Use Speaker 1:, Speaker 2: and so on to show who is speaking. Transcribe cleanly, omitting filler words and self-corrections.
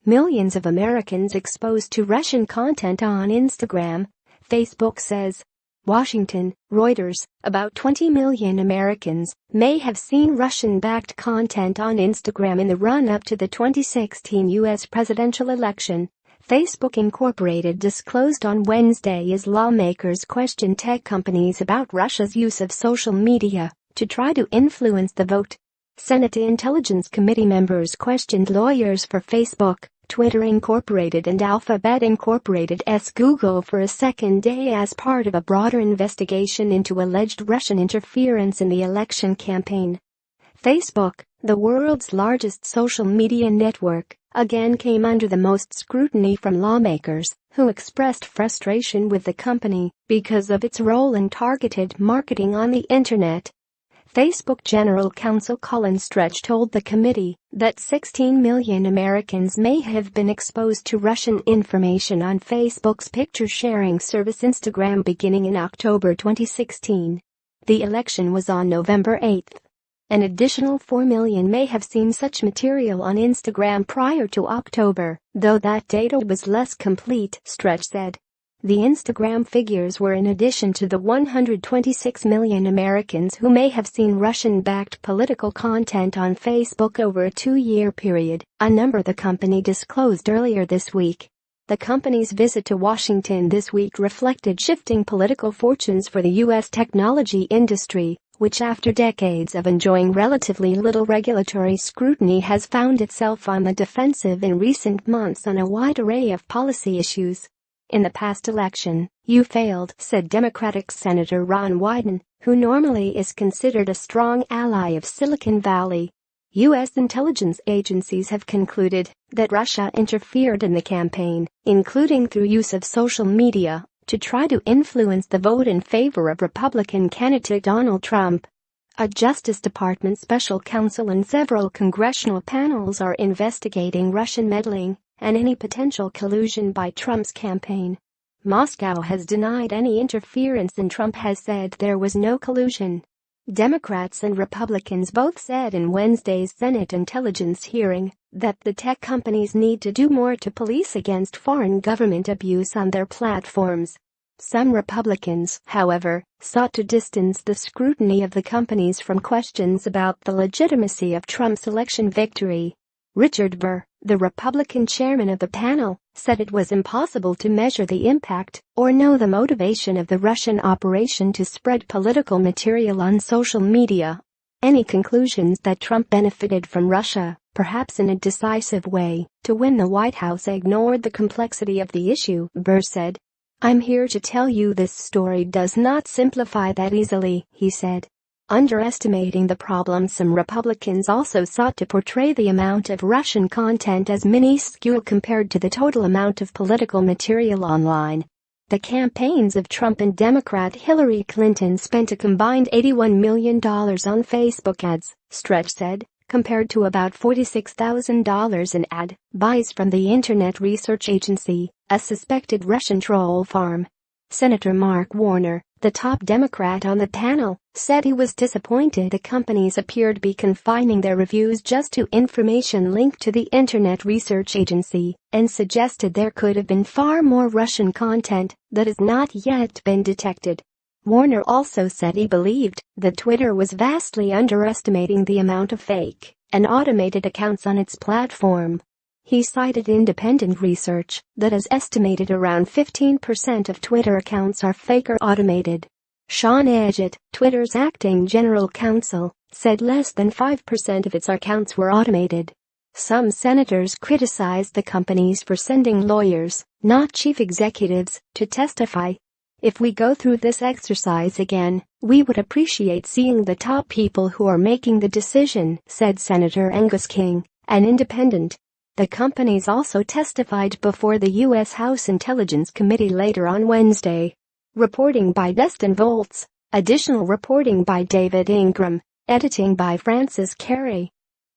Speaker 1: millions of Americans exposed to Russian content on Instagram, Facebook says. Washington, Reuters, about 20 million Americans may have seen Russian-backed content on Instagram in the run-up to the 2016 U.S. presidential election, Facebook Incorporated disclosed on Wednesday as lawmakers questioned tech companies about Russia's use of social media to try to influence the vote. Senate Intelligence Committee members questioned lawyers for Facebook, Twitter Incorporated and Alphabet Incorporated's Google for a second day as part of a broader investigation into alleged Russian interference in the election campaign. Facebook, the world's largest social media network, again came under the most scrutiny from lawmakers, who expressed frustration with the company because of its role in targeted marketing on the internet. Facebook General Counsel Colin Stretch told the committee that 16 million Americans may have been exposed to Russian information on Facebook's picture-sharing service Instagram beginning in October 2016. The election was on November 8. An additional 4 million may have seen such material on Instagram prior to October, though that data was less complete, Stretch said. The Instagram figures were in addition to the 126 million Americans who may have seen Russian-backed political content on Facebook over a 2-year period, a number the company disclosed earlier this week. The company's visit to Washington this week reflected shifting political fortunes for the U.S. technology industry, which after decades of enjoying relatively little regulatory scrutiny has found itself on the defensive in recent months on a wide array of policy issues. In the past election, you failed, said Democratic Senator Ron Wyden, who normally is considered a strong ally of Silicon Valley. U.S. intelligence agencies have concluded that Russia interfered in the campaign, including through use of social media, to try to influence the vote in favor of Republican candidate Donald Trump. A Justice Department special counsel and several congressional panels are investigating Russian meddling and any potential collusion by Trump's campaign. Moscow has denied any interference and Trump has said there was no collusion. Democrats and Republicans both said in Wednesday's Senate Intelligence hearing that the tech companies need to do more to police against foreign government abuse on their platforms. Some Republicans, however, sought to distance the scrutiny of the companies from questions about the legitimacy of Trump's election victory. Richard Burr, the Republican chairman of the panel, said it was impossible to measure the impact or know the motivation of the Russian operation to spread political material on social media. Any conclusions that Trump benefited from Russia, perhaps in a decisive way, to win the White House ignored the complexity of the issue, Burr said. I'm here to tell you this story does not simplify that easily, he said. Underestimating the problem, some Republicans also sought to portray the amount of Russian content as minuscule compared to the total amount of political material online. The campaigns of Trump and Democrat Hillary Clinton spent a combined $81 million on Facebook ads, Stretch said, compared to about $46,000 in ad buys from the Internet Research Agency, a suspected Russian troll farm. Senator Mark Warner, the top Democrat on the panel, said he was disappointed the companies appear to be confining their reviews just to information linked to the Internet Research Agency and suggested there could have been far more Russian content that has not yet been detected. Warner also said he believed that Twitter was vastly underestimating the amount of fake and automated accounts on its platform. He cited independent research that has estimated around 15% of Twitter accounts are fake or automated. Sean Edgett, Twitter's acting general counsel, said less than 5% of its accounts were automated. Some senators criticized the companies for sending lawyers, not chief executives, to testify. If we go through this exercise again, we would appreciate seeing the top people who are making the decision, said Senator Angus King, an independent. The companies also testified before the U.S. House Intelligence Committee later on Wednesday. Reporting by Dustin Volts. Additional reporting by David Ingram. Editing by Francis Carey.